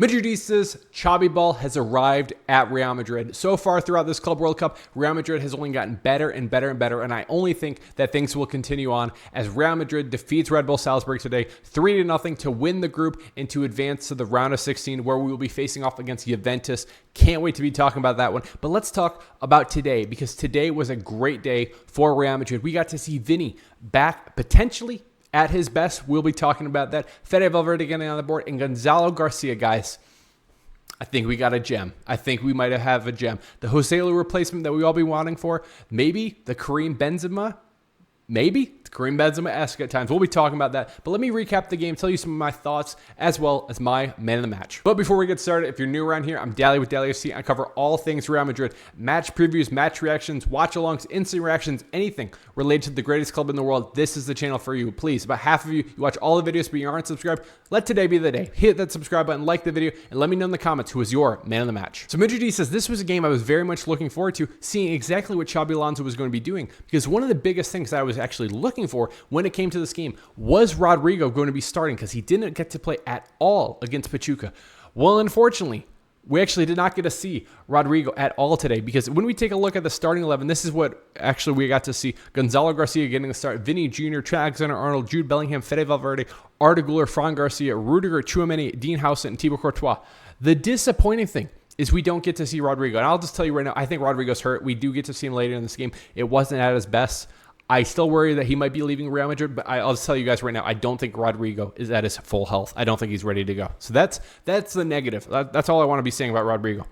Madridistas Xabi ball has arrived at Real Madrid. So far throughout this Club World Cup, Real Madrid has only gotten better and better and better, and I only think that things will continue on as Real Madrid defeats Red Bull Salzburg today 3-0 to win the group and to advance to the round of 16 where we will be facing off against Juventus. Can't wait to be talking about that one. But let's talk about today, because today was a great day for Real Madrid. We got to see Vini back potentially at his best. We'll be talking about that. Fede Valverde getting on the board, and Gonzalo Garcia, guys. I think we got a gem. I think we might have a gem. The Joselu replacement that we all be wanting for. Maybe the Karim Benzema. Maybe it's Karim Benzema-esque at times. We'll be talking about that. But let me recap the game, tell you some of my thoughts, as well as my man of the match. But before we get started, if you're new around here, I'm Dally with Dallyfc. I cover all things Real Madrid. Match previews, match reactions, watch-alongs, instant reactions, anything related to the greatest club in the world. This is the channel for you. Please, about half of you watch all the videos, but you aren't subscribed. Let today be the day. Hit that subscribe button, like the video, and let me know in the comments who is your man of the match. So Madrid says this was a game I was very much looking forward to, seeing exactly what Xabi Alonso was going to be doing, because one of the biggest things that I was actually looking for when it came to this game was Rodrigo going to be starting, because he didn't get to play at all against Pachuca. Well, unfortunately, we actually did not get to see Rodrigo at all today, because when we take a look at the starting 11, this is what actually we got to see. Gonzalo Garcia getting the start, Vini Jr, Trent Alexander-Arnold, Jude Bellingham, Fede Valverde, Arda Güler, Fran Garcia, Rudiger, Tchouaméni, Dean Howson, and Thibaut Courtois. The disappointing thing is we don't get to see Rodrigo. And I'll just tell you right now, I think Rodrigo's hurt. We do get to see him later in this game. It wasn't at his best. I still worry that he might be leaving Real Madrid, but I'll just tell you guys right now, I don't think Rodrigo is at his full health. I don't think he's ready to go. So that's the negative. That's all I want to be saying about Rodrigo.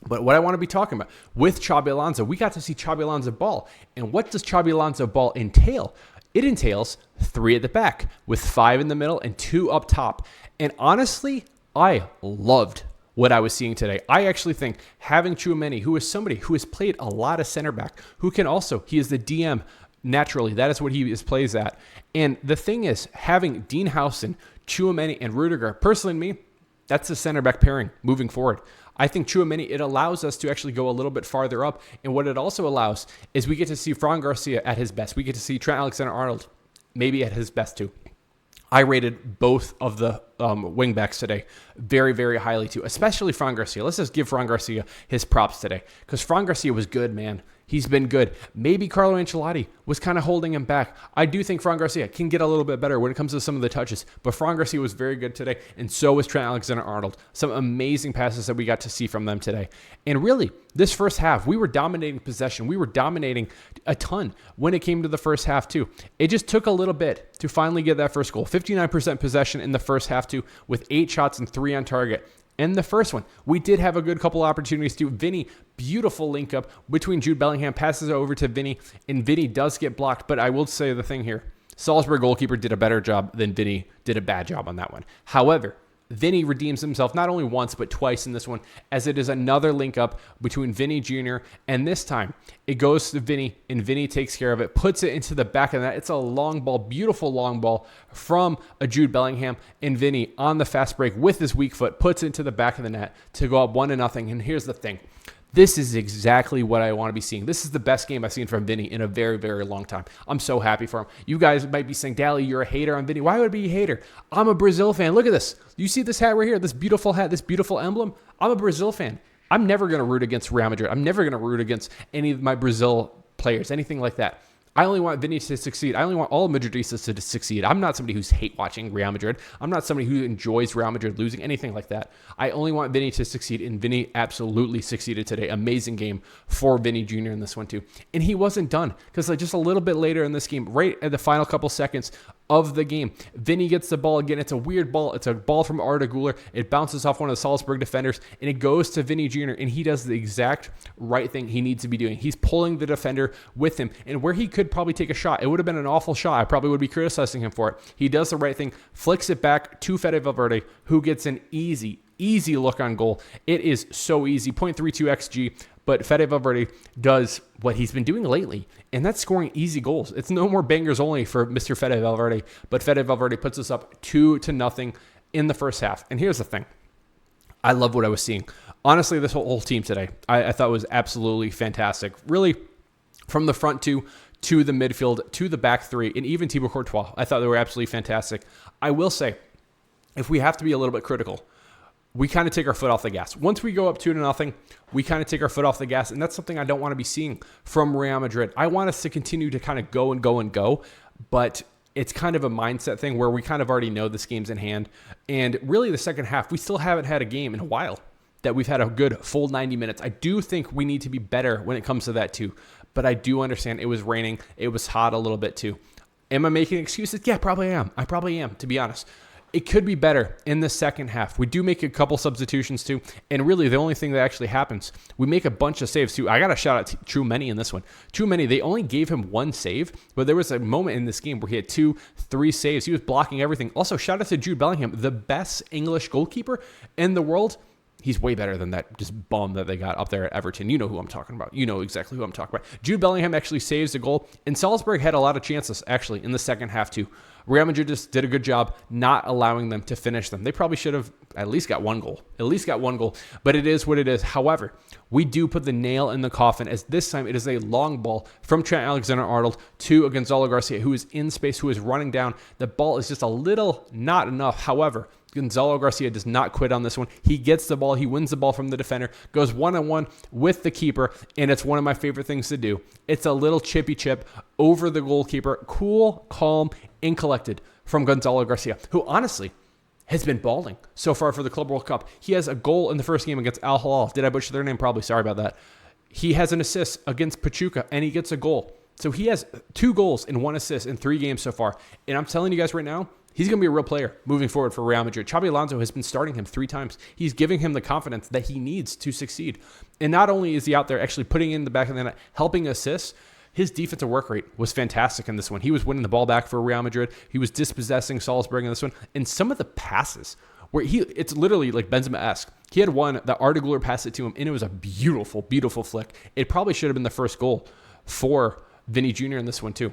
But what I want to be talking about with Xabi Alonso, we got to see Xabi Alonso ball. And what does Xabi Alonso ball entail? It entails 3 at the back with 5 in the middle and 2 up top. And honestly, I loved what I was seeing today. I actually think having Tchouaméni, who is somebody who has played a lot of center back, who can also, he is the DM naturally. That is what he plays at. And the thing is, having Dean Howson, Tchouaméni, and Rudiger, personally to me, that's the center back pairing moving forward. I think Tchouaméni, it allows us to actually go a little bit farther up. And what it also allows is we get to see Fran Garcia at his best. We get to see Trent Alexander-Arnold maybe at his best too. I rated both of the wingbacks today very, very highly too, especially Fran Garcia. Let's just give Fran Garcia his props today, because Fran Garcia was good, man. He's been good. Maybe Carlo Ancelotti was kind of holding him back. I do think Fran Garcia can get a little bit better when it comes to some of the touches, but Fran Garcia was very good today, and so was Trent Alexander-Arnold. Some amazing passes that we got to see from them today. And really, this first half, we were dominating possession. We were dominating a ton when it came to the first half too. It just took a little bit to finally get that first goal. 59% possession in the first half too, with 8 shots and 3 on target. And the first one, we did have a good couple opportunities too. Vini, beautiful link up between Jude Bellingham, passes it over to Vini, and Vini does get blocked. But I will say the thing here, Salzburg goalkeeper did a better job than Vini did a bad job on that one. However, Vini redeems himself not only once, but twice in this one, as it is another link up between Vini Jr. And this time, it goes to Vini, and Vini takes care of it, puts it into the back of the net. It's a long ball, beautiful long ball from a Jude Bellingham, and Vini on the fast break with his weak foot, puts it into the back of the net to go up 1-0. And here's the thing. This is exactly what I want to be seeing. This is the best game I've seen from Vini in a very, very long time. I'm so happy for him. You guys might be saying, Dally, you're a hater on Vini. Why would I be a hater? I'm a Brazil fan. Look at this. You see this hat right here, this beautiful hat, this beautiful emblem? I'm a Brazil fan. I'm never going to root against Real Madrid. I'm never going to root against any of my Brazil players, anything like that. I only want Vini to succeed. I only want all Madridistas to succeed. I'm not somebody who's hate watching Real Madrid. I'm not somebody who enjoys Real Madrid losing, anything like that. I only want Vini to succeed, and Vini absolutely succeeded today. Amazing game for Vini Jr. in this one too. And he wasn't done, because just a little bit later in this game, right at the final couple seconds of the game, Vini gets the ball again. It's a weird ball. It's a ball from Arda Güler. It bounces off one of the Salzburg defenders, and it goes to Vini Jr., and he does the exact right thing he needs to be doing. He's pulling the defender with him, and where he could probably take a shot, it would have been an awful shot. I probably would be criticizing him for it. He does the right thing, flicks it back to Fede Valverde, who gets an easy look on goal. It is so easy, 0.32 XG, but Fede Valverde does what he's been doing lately, and that's scoring easy goals. It's no more bangers only for Mr. Fede Valverde, but Fede Valverde puts us up 2-0 in the first half. And here's the thing. I love what I was seeing. Honestly, this whole team today, I thought was absolutely fantastic. Really, from the front two to the midfield, to the back three, and even Thibaut Courtois, I thought they were absolutely fantastic. I will say, if we have to be a little bit critical, we kind of take our foot off the gas. Once we go up 2-0, we kind of take our foot off the gas, and that's something I don't want to be seeing from Real Madrid. I want us to continue to kind of go and go and go, but it's kind of a mindset thing where we kind of already know this game's in hand. And really the second half, we still haven't had a game in a while that we've had a good full 90 minutes. I do think we need to be better when it comes to that too, but I do understand it was raining. It was hot a little bit too. Am I making excuses? Yeah, probably am. I probably am, to be honest. It could be better in the second half. We do make a couple substitutions too. And really the only thing that actually happens, we make a bunch of saves too. I got to shout out to Tchouaméni in this one. Tchouaméni, they only gave him one save, but there was a moment in this game where he had 2-3 saves. He was blocking everything. Also, shout out to Jude Bellingham, the best English goalkeeper in the world. He's way better than that just bum that they got up there at Everton. You know who I'm talking about. You know exactly who I'm talking about. Jude Bellingham actually saves a goal, and Salzburg had a lot of chances, actually, in the second half, too. Real Madrid just did a good job not allowing them to finish them. They probably should have at least got one goal. But it is what it is. However, we do put the nail in the coffin, as this time it is a long ball from Trent Alexander-Arnold to Gonzalo Garcia, who is in space, who is running down. The ball is just a little not enough. However, Gonzalo Garcia does not quit on this one. He gets the ball. He wins the ball from the defender, goes one-on-one with the keeper, and it's one of my favorite things to do. It's a little chippy chip over the goalkeeper. Cool, calm, and collected from Gonzalo Garcia, who honestly has been balling so far for the Club World Cup. He has a goal in the first game against Al Hilal. Did I butcher their name? Probably. Sorry about that. He has an assist against Pachuca, and he gets a goal. So he has 2 goals and 1 assist in 3 games so far. And I'm telling you guys right now, he's going to be a real player moving forward for Real Madrid. Xabi Alonso has been starting him 3 times. He's giving him the confidence that he needs to succeed. And not only is he out there actually putting in the back of the net, helping assist, his defensive work rate was fantastic in this one. He was winning the ball back for Real Madrid. He was dispossessing Salzburg in this one. And some of the passes where it's literally like Benzema-esque. He had one that Arda passed it to him, and it was a beautiful, beautiful flick. It probably should have been the first goal for Vini Jr. in this one too.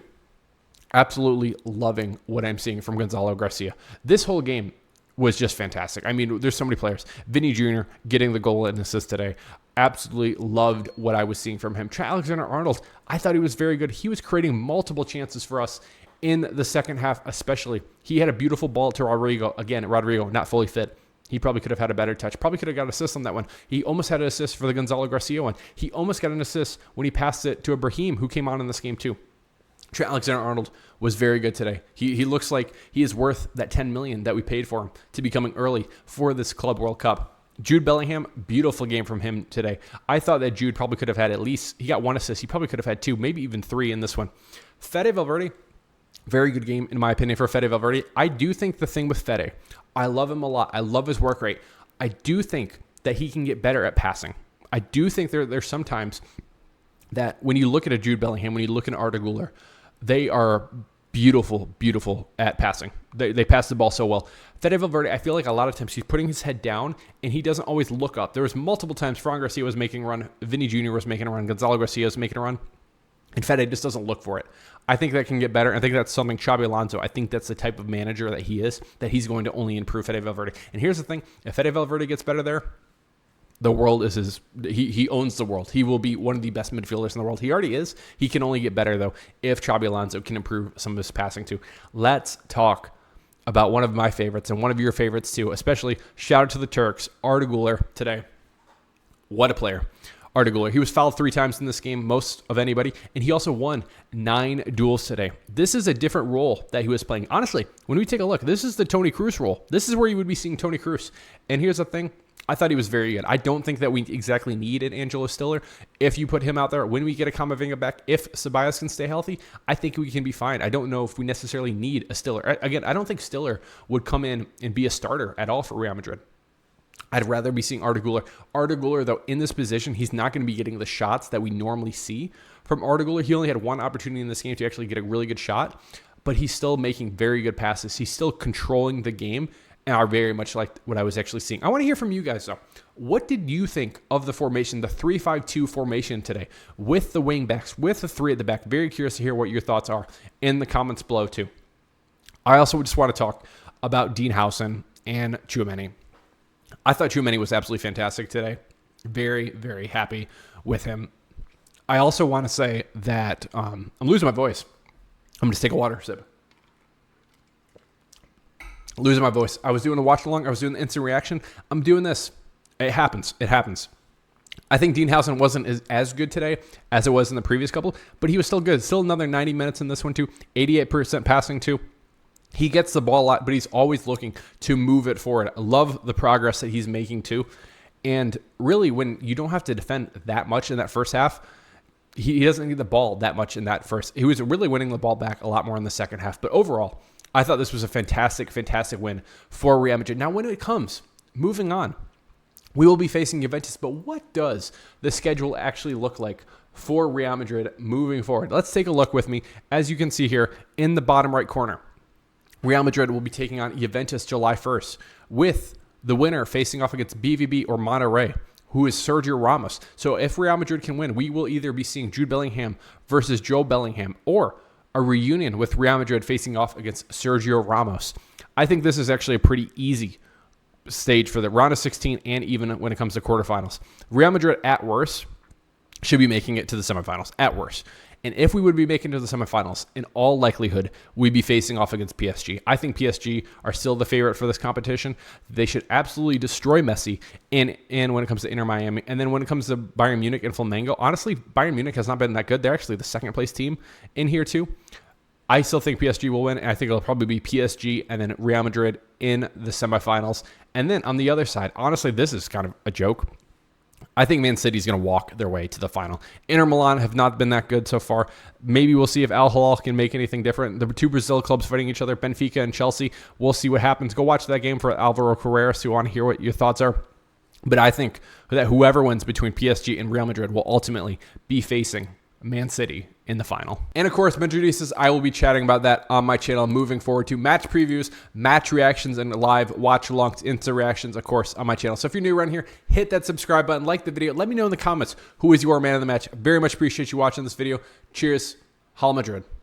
Absolutely loving what I'm seeing from Gonzalo Garcia. This whole game was just fantastic. I mean, there's so many players. Vini Jr. getting the goal and assist today. Absolutely loved what I was seeing from him. Trent Alexander-Arnold, I thought he was very good. He was creating multiple chances for us in the second half especially. He had a beautiful ball to Rodrigo. Again, Rodrigo, not fully fit. He probably could have had a better touch. Probably could have got an assist on that one. He almost had an assist for the Gonzalo Garcia one. He almost got an assist when he passed it to Ibrahim, who came on in this game too. Trent Alexander-Arnold was very good today. He looks like he is worth that $10 million that we paid for him to be coming early for this Club World Cup. Jude Bellingham, beautiful game from him today. I thought that Jude probably could have had at least, he got 1 assist. He probably could have had 2, maybe even 3 in this one. Fede Valverde, very good game in my opinion for Fede Valverde. I do think the thing with Fede, I love him a lot. I love his work rate. I do think that he can get better at passing. I do think there's sometimes that when you look at a Jude Bellingham, when you look at Arda, they are beautiful, beautiful at passing. They pass the ball so well. Fede Valverde, I feel like a lot of times he's putting his head down and he doesn't always look up. There was multiple times Fran Garcia was making a run, Vini Jr. was making a run, Gonzalo Garcia was making a run, and Fede just doesn't look for it. I think that can get better. I think that's something Xabi Alonso, I think that's the type of manager that he is, that he's going to only improve Fede Valverde. And here's the thing, if Fede Valverde gets better there, the world is his. He owns the world. He will be one of the best midfielders in the world. He already is. He can only get better, though, if Xabi Alonso can improve some of his passing, too. Let's talk about one of my favorites and one of your favorites, too, especially shout out to the Turks, Arda Güler today. What a player. Arda Güler. He was fouled 3 times in this game, most of anybody, and he also won 9 duels today. This is a different role that he was playing. Honestly, when we take a look, this is the Toni Kroos role. This is where you would be seeing Toni Kroos. And here's the thing. I thought he was very good. I don't think that we exactly need an Angelo Stiller. If you put him out there, when we get a Camavinga back, if Ceballos can stay healthy, I think we can be fine. I don't know if we necessarily need a Stiller. Again, I don't think Stiller would come in and be a starter at all for Real Madrid. I'd rather be seeing Arda Güler. Arda Güler, though, in this position, he's not going to be getting the shots that we normally see from Arda Güler. He only had 1 opportunity in this game to actually get a really good shot, but he's still making very good passes. He's still controlling the game, and I very much like what I was actually seeing. I want to hear from you guys, though. What did you think of the formation, the 3-5-2 formation today, with the wing backs, with the 3 at the back? Very curious to hear what your thoughts are in the comments below, too. I also just want to talk about Dean Howson and Tchouaméni. I thought Tchouaméni was absolutely fantastic today. Very, very happy with him. I also want to say that I'm losing my voice. I'm going to take a water sip. Losing my voice. I was doing a watch along. I was doing the instant reaction. I'm doing this. It happens. It happens. I think Dean Housen wasn't as good today as it was in the previous couple, but he was still good. Still another 90 minutes in this one too. 88% passing too. He gets the ball a lot, but he's always looking to move it forward. I love the progress that he's making too. And really, when you don't have to defend that much in that first half, he doesn't need the ball that much in that first. He was really winning the ball back a lot more in the second half. But overall, I thought this was a fantastic, fantastic win for Real Madrid. Now, when it comes, moving on, we will be facing Juventus. But what does the schedule actually look like for Real Madrid moving forward? Let's take a look with me. As you can see here in the bottom right corner, Real Madrid will be taking on Juventus July 1st, with the winner facing off against BVB or Monterrey, who is Sergio Ramos. So if Real Madrid can win, we will either be seeing Jude Bellingham versus Joe Bellingham, or a reunion with Real Madrid facing off against Sergio Ramos. I think this is actually a pretty easy stage for the round of 16, and even when it comes to quarterfinals. Real Madrid, at worst, should be making it to the semifinals, at worst. And if we would be making it to the semifinals, in all likelihood, we'd be facing off against PSG. I think PSG are still the favorite for this competition. They should absolutely destroy Messi and when it comes to Inter Miami. And then when it comes to Bayern Munich and Flamengo, honestly, Bayern Munich has not been that good. They're actually the second place team in here too. I still think PSG will win, and I think it'll probably be PSG and then Real Madrid in the semifinals. And then on the other side, honestly, this is kind of a joke. I think Man City's going to walk their way to the final. Inter Milan have not been that good so far. Maybe we'll see if Al Hilal can make anything different. The two Brazil clubs fighting each other, Benfica and Chelsea. We'll see what happens. Go watch that game for Alvaro Carreras, who want to hear what your thoughts are. But I think that whoever wins between PSG and Real Madrid will ultimately be facing Man City in the final. And of course, Madridistas, I will be chatting about that on my channel moving forward to match previews, match reactions, and live watch alongs, Insta reactions, of course, on my channel. So if you're new around here, hit that subscribe button, like the video. Let me know in the comments who is your man of the match. Very much appreciate you watching this video. Cheers. Hala Madrid.